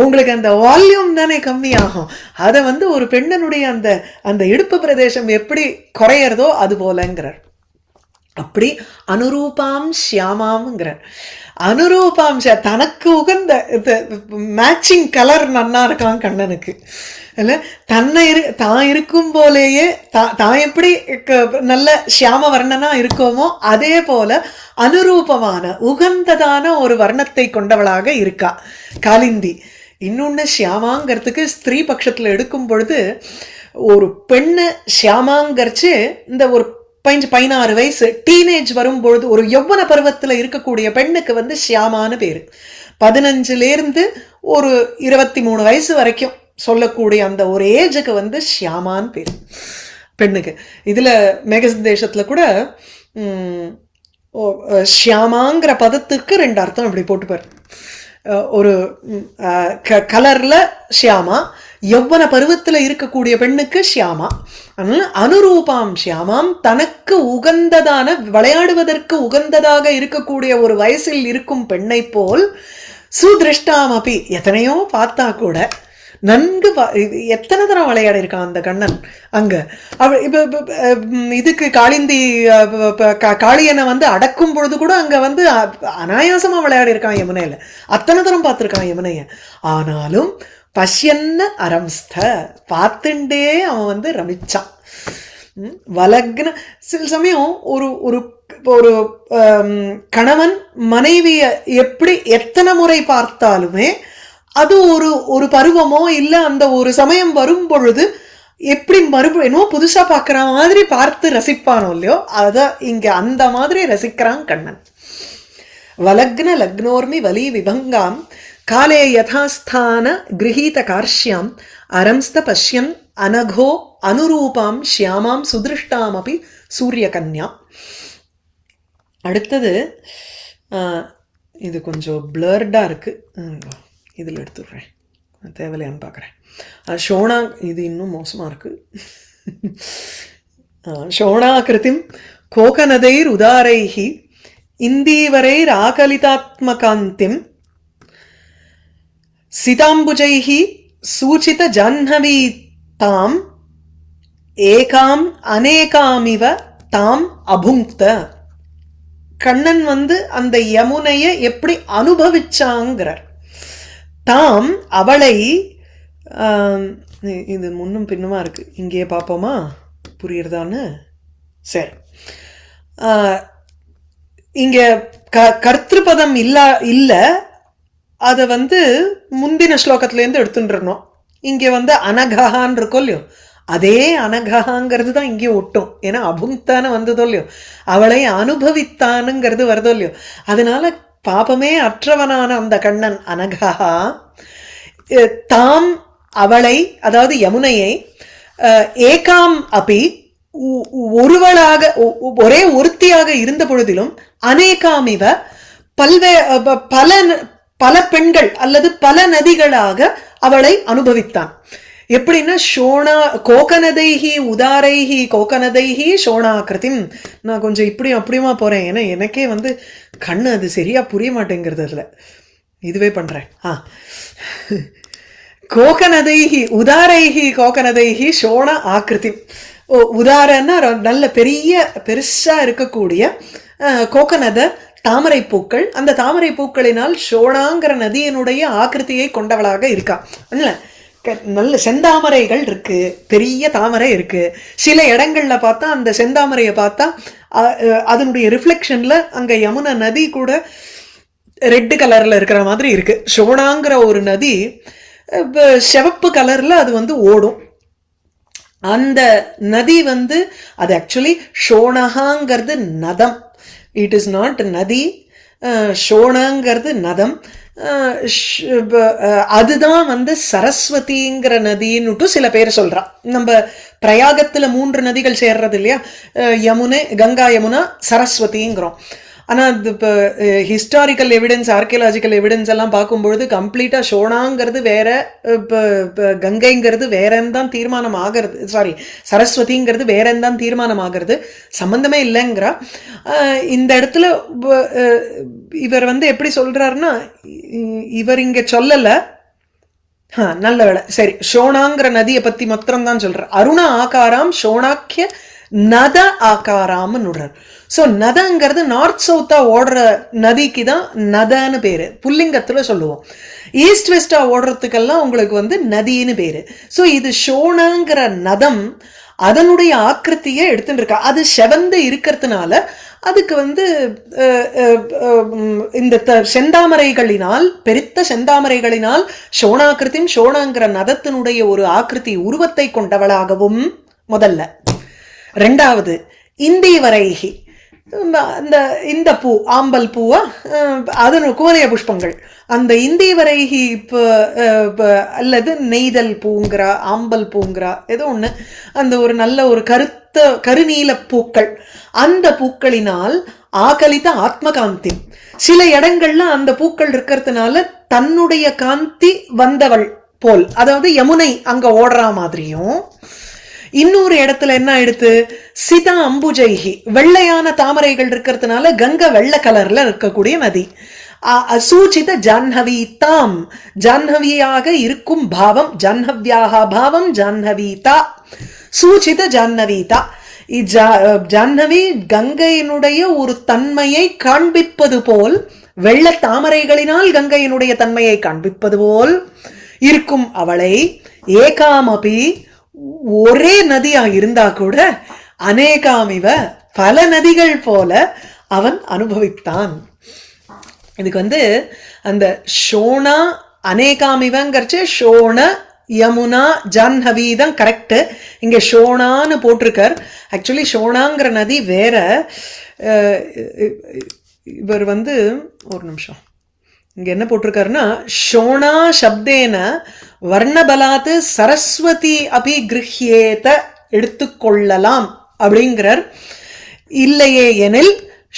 உங்களுக்கு அந்த வால்யூம் தானே கம்மியாகும். அதை ஒரு பெண்ணனுடைய அந்த அந்த இடுப்பு பிரதேசம் எப்படி குறையறதோ அது போலங்கிறார். அப்படி அனுரூபாம் ஷியாமாம்ங்கிறார். அனுரூபாம், தனக்கு உகந்த மேட்சிங் கலர் நன்னா இருக்கான் கண்ணனுக்கு. இல்ல தான் இருக்கும் போலேயே தான் எப்படி நல்ல ஷியாம வர்ணனா இருக்கோமோ அதே போல அனுரூபமான உகந்ததான ஒரு வர்ணத்தை கொண்டவளாக இருக்கா காலிந்தி. இன்னொன்னு ஷியாமாங்கிறதுக்கு ஸ்திரீ பட்சத்துல எடுக்கும் பொழுது, ஒரு பெண்ணு ஷியாமாங்கரிச்சு இந்த ஒரு 16 வயசு டீனேஜ் வரும்பொழுது, ஒரு யௌவன பருவத்துல இருக்கக்கூடிய பெண்ணுக்கு ஷியாமான்னு பேரு. 15லேருந்து ஒரு 23 வயசு வரைக்கும் சொல்லக்கூடிய அந்த ஒரு ஏஜுக்கு ஷியாமான்னு பேரு பெண்ணுக்கு. இதுல மேகசந்தேசத்துல கூட ஷியாமாங்கிற பதத்துக்கு 2 அர்த்தம் இப்படி போட்டுப்பாரு. ஒரு கலர்ல ஷியாமா, யௌவன பருவத்துல இருக்கக்கூடிய பெண்ணுக்கு ஷியாமா. அனுரூபாம் ஷியாமாம், தனக்கு உகந்ததான, விளையாடுவதற்கு உகந்ததாக இருக்கக்கூடிய ஒரு வயசில் இருக்கும் பெண்ணை போல், சுதிருஷ்டாம் அப்படி எத்தனையோ பார்த்தா கூட நன்கு எத்தனை தரம் விளையாடி இருக்கான் அந்த கண்ணன் அங்க. இதுக்கு காளிந்தி காளியனை அடக்கும் பொழுது கூட அங்க அனாயாசமா விளையாடி இருக்கான் யமுனையில. அத்தனை தரம் பார்த்திருக்கான் யமுனைய. ஆனாலும் பஷ்யன்ன அரம்ஸ்த, பார்த்துண்டே அவன் ரமிச்சான். வலக்ன சில சமயம் ஒரு ஒரு ஒரு கணவன் மனைவிய எப்படி எத்தனை முறை பார்த்தாலுமே அது ஒரு ஒரு பருவமோ இல்ல அந்த ஒரு சமயம் வரும் பொழுது எப்படி என்னமோ புதுசா பாக்குற மாதிரி பார்த்து ரசிப்பானோ இல்லையோ, அத இங்க அந்த மாதிரி ரசிக்கிறான் கண்ணன். வலக்ன லக்னோர்மி வலி விபங்காம் காலே யதாஸ்தான கிரகீத கார்ஷ்யாம் அரம்ஸ்த பஷ்யன் அனகோ அனுரூபாம் ஷியாமாம் சுதிருஷ்டாம் அப்படி சூரிய கன்யா. அடுத்தது இது கொஞ்சம் பிளர்டா இருக்கு, இதில் எடுத்துடுறேன், தேவையில்லையான்னு பார்க்குறேன். ஷோணா இது இன்னும் மோசமாக இருக்கு. ஷோணாகிருதிம் கோகனதைர் உதாரைஹி இந்தீவரைர் ஆகலிதாத்மகாந்திம் சிதாம்புஜைஹி சூச்சித ஜாஹ்னவி தாம் ஏகாம் அநேகாமிவ தாம் அபுங்க்த. கண்ணன் அந்த யமுனையை எப்படி அனுபவிச்சாங்கிறார். தாம் அவளை, இது முன்னும் பின்னுமா இருக்கு, இங்கேயே பார்ப்போமா புரியுறதான்னு. சரி, இங்க கர்த்திருபதம் இல்ல, அதை முந்தின ஸ்லோகத்துல இருந்து எடுத்துட்டுறணும். இங்க அனகஹான் இருக்கோ இல்லையோ, அதே அனகஹாங்கிறது தான் இங்கே ஒட்டும். ஏன்னா அபுங்தான வந்ததோ இல்லையோ, அவளை அனுபவித்தானுங்கிறது வருதோ இல்லையோ, அதனால பாபமே அற்றவனான அந்த கண்ணன் அனகஹா தாம் அவளை, அதாவது யமுனையை, ஏகாம் அபி ஒருவளாக ஒரே ஒருத்தியாக இருந்த பொழுதிலும் அநேகாமிவ பல பல பெண்கள் அல்லது பல நதிகளாக அவளை அனுபவித்தான். எப்படின்னா ஷோணா கோகனதைஹி உதாரைஹி கோகனதைஹி ஷோணாகிருதிம். நான் கொஞ்சம் இப்படியும் அப்படியுமா போறேன், ஏன்னா எனக்கே கண்ணு அது சரியா புரிய மாட்டேங்கிறது. அதுல இதுவே பண்றேன். கோகனதைஹி உதாரைஹி கோகனதைஹி ஷோண ஆக்கிருதி. உதாரன்னா நல்ல பெருசா இருக்கக்கூடிய கோகனத தாமரை பூக்கள். அந்த தாமரை பூக்களினால் ஷோணாங்கிற நதியினுடைய ஆக்கிருத்தியை கொண்டவளாக இருக்கா. நல்ல செந்தாமரைகள் இருக்கு, பெரிய தாமரை இருக்கு. சில இடங்கள்ல பார்த்தா அந்த செந்தாமரையை பார்த்தா அதனுடைய ரிஃப்ளெக்ஷன்ல அங்க யமுனா நதி கூட ரெட் கலர்ல இருக்கிற மாதிரி இருக்கு. ஷோணாங்கிற ஒரு நதி சிவப்பு கலர்ல அது ஓடும். அந்த நதி அது ஆக்சுவலி ஷோணகாங்கிறது நதம், இட் இஸ் நாட் நதி. ஷோணங்கிறது நதம். அதுதான் சரஸ்வதிங்கிற நதின்னுட்டு சில பேர் சொல்றா. நம்ம பிரயாகத்துல 3 நதிகள் சேர்றது இல்லையா, யமுனை, கங்கா, யமுனா, சரஸ்வதிங்கிறோம். ஆனா இப்போ ஹிஸ்டாரிக்கல் எவிடன்ஸ், ஆர்கியலாஜிக்கல் எவிடன்ஸ் எல்லாம் பார்க்கும்பொழுது கம்ப்ளீட்டா ஷோணாங்கிறது வேற, கங்கைங்கிறது வேறன்னு தான் தீர்மானம் ஆகிறது. சாரி, சரஸ்வதிங்கிறது வேறன்னு தான் தீர்மானம் ஆகிறது, சம்பந்தமே இல்லைங்கிறா. இந்த இடத்துல இவர் எப்படி சொல்றாருன்னா, இவர் இங்க சொல்லல, நல்ல வேலை, சரி, ஷோணாங்கிற நதியை பத்தி மாத்திரம் தான் சொல்றார். அருண ஆகாராம் ஷோணாக்கிய நத ஆகாராம்னு நுடுறார். சோ நதங்கிறது நார்த் சவுத்தா ஓடுற நதிக்கு தான் நதன்னு பேரு, புல்லிங்கத்துல சொல்லுவோம். ஈஸ்ட் வெஸ்டா ஓடுறதுக்கெல்லாம் உங்களுக்கு நதின்னு பேரு. சோ இது ஷோணங்கிற நதம் அதனுடைய ஆக்கிருத்தியை எடுத்துட்டு இருக்கா. அது செவந்து இருக்கிறதுனால அதுக்கு இந்த செந்தாமரைகளினால், பெருத்த செந்தாமரைகளினால் ஷோணாக்கிருத்தியும் ஷோணங்கிற நதத்தினுடைய ஒரு ஆக்கிருத்தி உருவத்தை கொண்டவளாகவும் முதல்ல. ரெண்டாவது இந்தீவரைகி, இந்த பூ ஆம்பல் பூவா, அது கோரிய புஷ்பங்கள், அந்த இந்தீவரைகி அல்லது நெய்தல் பூங்கிறா, ஆம்பல் பூங்கிறா, ஏதோ ஒண்ணு, அந்த ஒரு நல்ல ஒரு கருநீல பூக்கள், அந்த பூக்களினால் ஆகலித ஆத்மகாந்தி. சில இடங்கள்ல அந்த பூக்கள் இருக்கிறதுனால தன்னுடைய காந்தி வந்தவள் போல், அதாவது யமுனை அங்க ஓடுற மாதிரியும். இன்னொரு இடத்துல என்ன ஆயிடுத்து, சிதா அம்புஜைகி, வெள்ளையான தாமரைகள் இருக்கிறதுனால கங்கை வெள்ளை கலர்ல இருக்கக்கூடிய நதி. சூச்சித ஜாஹ்னவி தாம், ஜாஹ்னவியாக இருக்கும் பாவம், ஜாஹ்னவியாக பாவம், ஜாஹ்னவீதா, சூச்சித ஜாஹ்னவீதா. ஜாஹ்னவி கங்கையினுடைய ஒரு தன்மையை காண்பிப்பது போல், வெள்ள தாமரைகளினால் கங்கையினுடைய தன்மையை காண்பிப்பது போல் இருக்கும் அவளை, ஏகாமபி ஒரே நதியா இருந்தா கூட அநேகாமிவ பல நதிகள் போல அவன் அனுபவித்தான். இதுக்கு அந்த ஷோணா அநேகாமிவங்கிறச்சு ஷோண யமுனா ஜாஹ்னவி தான் கரெக்ட். இங்க ஷோணான்னு போட்டிருக்கார். ஆக்சுவலி ஷோணாங்கிற நதி வேற. இவர் ஒரு நிமிஷம், இங்க என்ன போட்டிருக்காருன்னா, ஷோணா சப்தேன வர்ணபலாத்து சரஸ்வதி அபிகிருஹ்யேத எடுத்துக்கொள்ளலாம் அப்படிங்கிறார். இல்லையே எனில்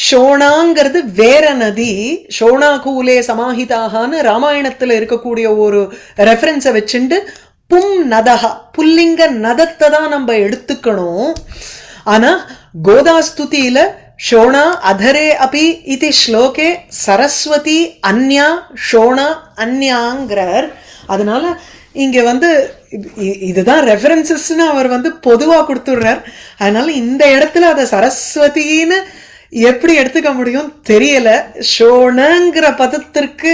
ஷோணாங்கிறது வேற நதி. ஷோணாகூலே சமாஹிதாகான்னு ராமாயணத்துல இருக்கக்கூடிய ஒரு ரெஃபரன்ஸை வச்சுட்டு பும் நதகா, புல்லிங்க நதத்தை தான் நம்ம எடுத்துக்கணும். ஆனா கோதாஸ்துதியில ஷோணா அதரே அபி இதி ஸ்லோகே சரஸ்வதி அன்யா ஷோணா அன்யாங்கிறார். அதனால இங்க இதுதான் ரெஃபரன்சஸ்ன்னு அவர் பொதுவா கொடுத்துடுறார். அதனால இந்த இடத்துல அதை சரஸ்வதின்னு எப்படி எடுத்துக்க முடியும் தெரியல. ஷோணங்கிற பதத்திற்கு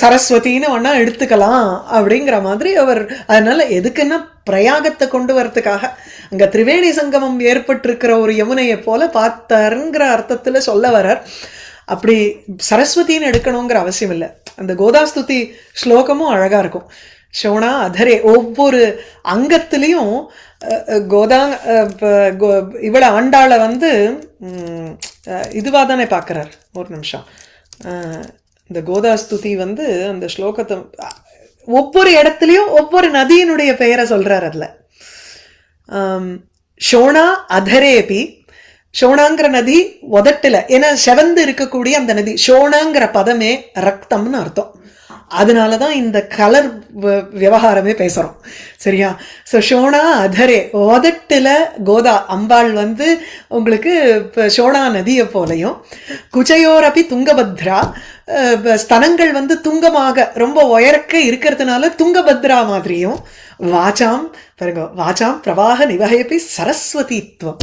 சரஸ்வதின்னு ஒன்னா எடுத்துக்கலாம் அப்படிங்கிற மாதிரி அவர். அதனால எதுக்குன்னா பிரயாகத்தை கொண்டு வரத்துக்காக அங்க திரிவேணி சங்கமம் ஏற்பட்டிருக்கிற ஒரு யமுனையை போல பார்த்தாருங்கிற அர்த்தத்துல சொல்ல வர்றார். அப்படி சரஸ்வதின்னு எடுக்கணுங்கிற அவசியம் இல்லை. அந்த கோதாஸ்துதி ஸ்லோகமும் அழகா இருக்கும். ஷோணா அதரே ஒவ்வொரு அங்கத்திலையும் கோதா இவள ஆண்டாளை வந்து இதுவா தானே பார்க்கறார். ஒரு நிமிஷம், இந்த கோதாஸ்துதி வந்து அந்த ஸ்லோகத்தை ஒவ்வொரு இடத்துலையும் ஒவ்வொரு நதியினுடைய பெயரை சொல்றார். அதுல ஷோணா அதரேபி, ஷோணாங்கிற நதி உதட்டுல, ஏன்னா செவந்து இருக்கக்கூடிய அந்த நதி. ஷோணாங்கிற பதமே ரக்தம்னு அர்த்தம். அதனாலதான் இந்த கலர் விவகாரமே பேசுறோம், சரியா? சோ ஷோணா அதரே, உதட்டுல கோதா அம்பாள் வந்து உங்களுக்கு ஷோணா நதியை போலையும், குஜயோரபி துங்கபத்ரா, ஸ்தனங்கள் வந்து துங்கமாக ரொம்ப உயரக்க இருக்கிறதுனால துங்கபத்ரா மாதிரியும், வாச்சாம் பாருங்க, வாச்சாம் பிரவாக நிவகைப்பி சரஸ்வதித்வம்,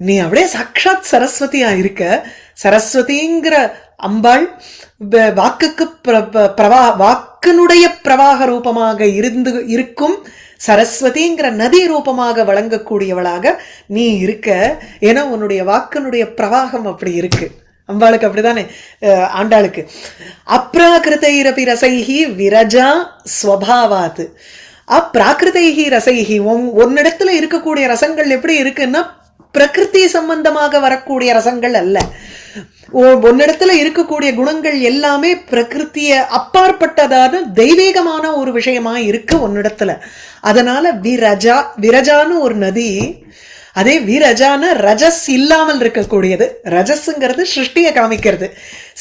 நீ அப்படியே சாட்சாத் சரஸ்வதியா இருக்க. சரஸ்வதிங்கிற அம்பாள் வாக்குக்கு வாக்கினுடைய பிரவாக ரூபமாக இருக்கும் சரஸ்வதிங்கிற நதி ரூபமாக வழங்கக்கூடியவளாக நீ இருக்க. ஏன்னா உன்னுடைய வாக்கினுடைய பிரவாகம் அப்படி இருக்கு. அம்பாளுக்கு அப்படிதானே, ஆண்டாளுக்கு. அப்ராகிருதைரபி ரசைஹி விரஜா ஸ்வபாவாத், அப்ராகிருதைஹி ரசைஹி, ஒன்னிடத்துல இருக்கக்கூடிய ரசங்கள் எப்படி இருக்குன்னா பிரகிருதி சம்பந்தமாக வரக்கூடிய ரசங்கள் அல்ல. ஒன்னிடத்துல இருக்கக்கூடிய குணங்கள் எல்லாமே பிரகிருத்திய அப்பாற்பட்டதான தெய்வீகமான ஒரு விஷயமா இருக்கு ஒன்னிடத்துல. அதனால விரஜா, விரஜான்னு ஒரு நதி. அதே விரஜான ரஜஸ் இல்லாமல் இருக்கக்கூடியது. ரஜஸ்ங்கிறது சிருஷ்டியை காமிக்கிறது.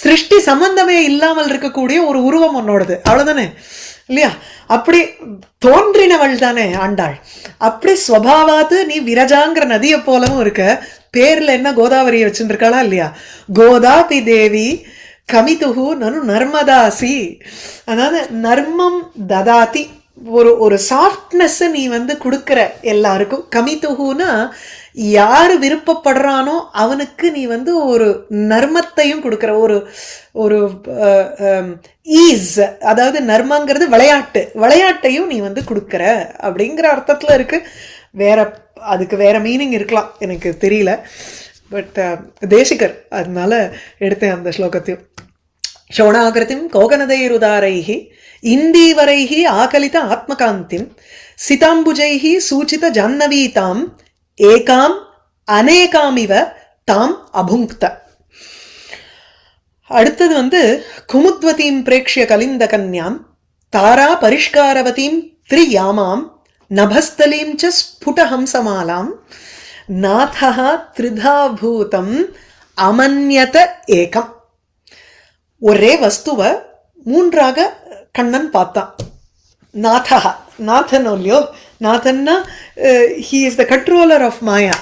சிருஷ்டி சம்பந்தமே இல்லாமல் இருக்கக்கூடிய ஒரு உருவம் உன்னோடது, அவ்வளவுதானே இல்லையா? அப்படி தோன்றினவள் தானே ஆண்டாள். அப்படி ஸ்வபாவாத்து நீ விரஜாங்கிற நதியை போலவும் இருக்க. பேர்ல என்ன கோதாவரியை வச்சுருக்காளா இல்லையா? கோதாபி தேவி கமிதுகு நனு நர்மதாசி, அதாவது நர்மம் ததாதி, ஒரு சாஃப்ட்னஸ் நீ வந்து கொடுக்கிற எல்லாருக்கும். கமிதுகுனா யாரு விருப்பப்படுறானோ அவனுக்கு நீ வந்து ஒரு நர்மத்தையும் கொடுக்கிற, ஒரு ஈஸ், அதாவது நர்மங்கிறது விளையாட்டையும் நீ வந்து கொடுக்கிற அப்படிங்கிற அர்த்தத்துல இருக்கு. வேற அதுக்கு வேற மீனிங் இருக்கலாம், எனக்கு தெரியல. பட் தேசிகர் அதனால எடுத்தேன் அந்த ஸ்லோகத்தையும். ஷோணாகிருதிம் கோகனதைருதாரைஹி இந்தீவரைஹி ஆகலித ஆத்மகாந்திம் சிதாம்புஜைஹி சூச்சித ஜான்னவீதாம் ஏகாம் அநேகாமிவ தாம் அபுங்க்த. அடுத்தது வந்து குமுத்வதீம் பிரேக்ஷ்ய கலிந்த கன்யாம் தாரா பரிஷ்காரவதீம் த்ரியாமாம் நபஸ்தலீம் ச ஸ்புடஹம்சமாலாம் நாதஹ த்ரிதாபூதம் அமன்யத ஏகம். ஒரே வஸ்துவ மூன்றாக கண்ணன் பார்த்தான். நாதஹா, நாதன் இல்லையோ, நாதன்னா he is the controller of Maya.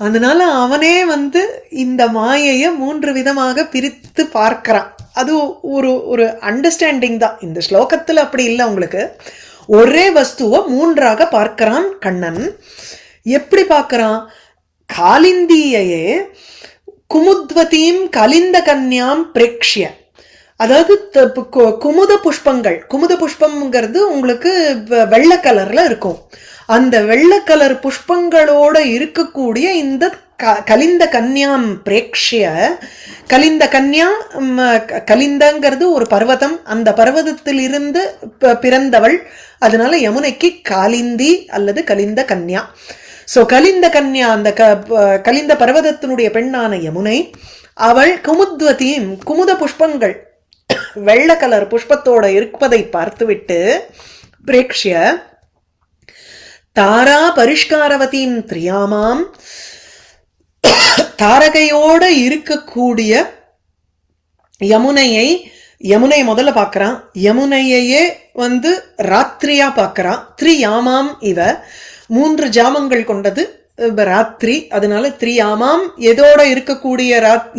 அதனால அவனே வந்து இந்த மாயையை மூன்று விதமாக பிரித்து பார்க்கிறான். அது ஒரு அண்டர்ஸ்டாண்டிங் தான். இந்த ஸ்லோகத்துல அப்படி இல்லை உங்களுக்கு. ஒரே வஸ்துவை மூன்றாக பார்க்கிறான் கண்ணன். எப்படி பார்க்கிறான்? காலிந்தியையே குமுத்வதீம் கலிந்த கன்யாம் பிரேக்ஷ்ய, அதாவது குமுத புஷ்பங்கள், குமுத புஷ்பம்ங்கிறது உங்களுக்கு வெள்ளை கலர்ல இருக்கும். அந்த வெள்ளை கலர் புஷ்பங்களோட இருக்கக்கூடிய இந்த கலிந்த கன்யாம் பிரேக்ஷ்ய, கலிந்த கன்யா, கலிந்தங்கிறது ஒரு பர்வதம், அந்த பர்வதத்தில் இருந்து பிறந்தவள். அதனால யமுனைக்கு காலிந்தி அல்லது கலிந்த கன்யா. சோ கலிந்த கன்யா, அந்த கலிந்த பர்வதத்தினுடைய பெண்ணான யமுனை, அவள் குமுத்வதீம், குமுத புஷ்பங்கள் வெள்ளை கலர் புஷ்பத்தோட இருப்பதை பார்த்துவிட்டு பிரேக்ஷ்ய தாரா பரிஷ்காரவதீம் த்ரியாமாம், தாரகையோட இருக்கக்கூடிய யமுனை முதல்ல பார்க்கறான். யமுனையே வந்து ராத்திரியா பார்க்கறான். த்ரியாமாம் இவ, மூன்று ஜாமங்கள் கொண்டது ராத்திரி. அதனால த்ரியாமாம் எதோட இருக்கக்கூடிய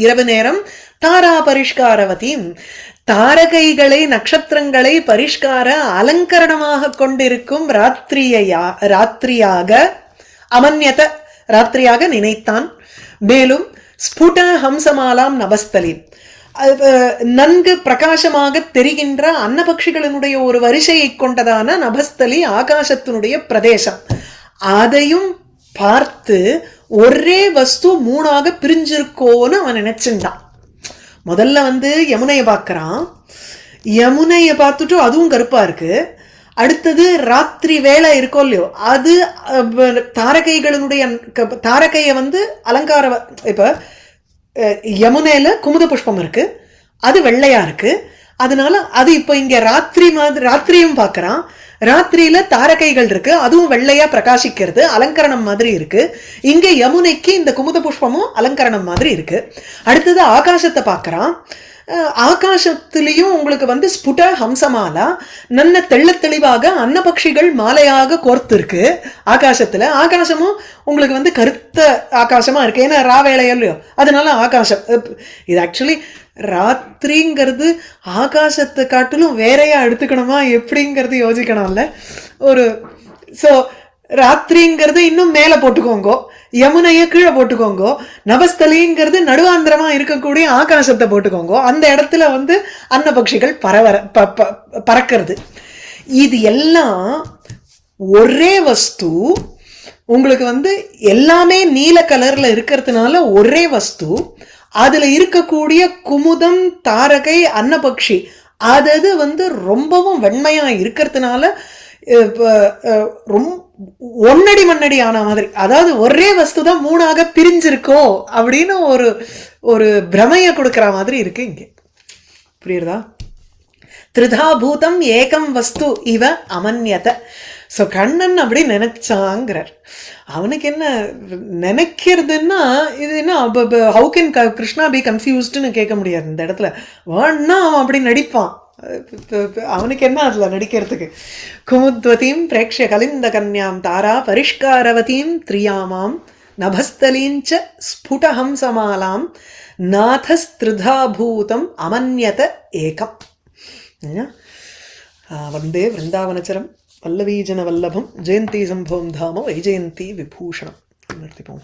இரவு நேரம். தாரா பரிஷ்காரவதீம், தாரகைகளை நட்சத்திரங்களை பரிஷ்கார அலங்கரணமாக கொண்டிருக்கும் ராத்திரியாக அமன்யத, ராத்திரியாக நினைத்தான். மேலும் ஸ்புட ஹம்சமாலாம் நபஸ்தலி, நன்கு பிரகாசமாக தெரிகின்ற அன்னபக்ஷிகளினுடைய ஒரு வரிசையை கொண்டதான நபஸ்தலி, ஆகாசத்தினுடைய பிரதேசம், அதையும் பார்த்து ஒரே வஸ்து மூணாக பிரிஞ்சிருக்கோன்னு அவன் நினைச்சுட்டான். முதல்ல வந்து யமுனையை பார்க்கறான். யமுனையை பார்த்துட்டு அதுவும் கருப்பா இருக்கு. அடுத்தது ராத்திரி வேலை இருக்கோ இல்லையோ அது தாரகைகளினுடைய தாரகையை வந்து அலங்கார இப்ப யமுனையில குமுத புஷ்பம் இருக்கு, அது வெள்ளையா இருக்கு. அதனால அது இப்ப இங்க ராத்திரி மாதிரி ராத்திரியும் பாக்குறான். ராத்திரியில தாரகைகள் இருக்கு, அதுவும் வெள்ளையா பிரகாசிக்கிறது, அலங்கரணம் மாதிரி இருக்கு. இங்க யமுனைக்கு இந்த குமுத புஷ்பமும் அலங்கரணம் மாதிரி இருக்கு. அடுத்தது ஆகாசத்தை பாக்குறான். ஆகாசத்திலையும் உங்களுக்கு வந்து ஸ்புட ஹம்சமாலா நல்ல தெள்ள தெளிவாக அன்னபக்ஷிகள் மாலையாக கோர்த்து இருக்கு ஆகாசத்துல. ஆகாசமும் உங்களுக்கு வந்து கருத்த ஆகாசமா இருக்கு, ஏன்னா ராவேளையோ இல்லையோ, அதனால ஆகாசம். இது ஆக்சுவலி ராத்திரிங்கிறது ஆகாசத்தை காட்டிலும் வேறையா எடுத்துக்கணுமா எப்படிங்கிறது யோசிக்கணும்ல ஒரு. ஸோ ராத்திரிங்கிறது இன்னும் மேல போட்டுக்கோங்க, யமுனைய கீழே போட்டுக்கோங்க, நவஸ்தலிங்கிறது நடுவாந்திரமா இருக்கக்கூடிய ஆகாசத்தை போட்டுக்கோங்க. அந்த இடத்துல வந்து அன்னபக்ஷிகள் பறக்கிறது. இது எல்லாம் ஒரே வஸ்து உங்களுக்கு வந்து எல்லாமே நீல கலர்ல இருக்கிறதுனால ஒரே வஸ்து. அதுல இருக்கக்கூடிய குமுதம் தாரகை அன்னபக்ஷி அது வந்து ரொம்பவும் வெண்மையா இருக்கிறதுனால ரொம்ப ஒன்னடி மண்ணடி ஆன மாதிரி, அதாவது ஒரே வஸ்து தான் மூணாக பிரிஞ்சிருக்கோ அப்படின்னு ஒரு ஒரு பிரமைய கொடுக்கிற மாதிரி இருக்கு இங்க. புரியுறதா? திரிதா பூதம் ஏகம் வஸ்து இவ அமன்யத. ஸோ கண்ணன் அப்படி நினைச்சாங்கிறார். அவனுக்கு என்ன நினைக்கிறதுன்னா இது என்ன, ஹவு கேன் கிருஷ்ணா பி கன்ஃபியூஸ்டுன்னு கேட்க முடியாது இந்த இடத்துல. வேணா அவன் அப்படி நடிப்பான், அவனுக்கு என்ன அதுல நடிக்கிறதுக்கு. குமுத்வதீம் பிரேக்ஷ கலிந்த கன்யாம் தாரா பரிஷ்காரவதீம் திரியாமாம் நபஸ்தலீஞ்ச ஸ்புடஹம்சமாலாம் நாதஸ்திருதாபூதம் அமன்யத ஏகம். வந்தே விருந்தாவனச்சரம் வல்லவீஜன வல்லபம் ஜெயந்தி சம்பவம் தாம வைஜெயந்தி விபூஷணம். நிறுத்திப்போம்.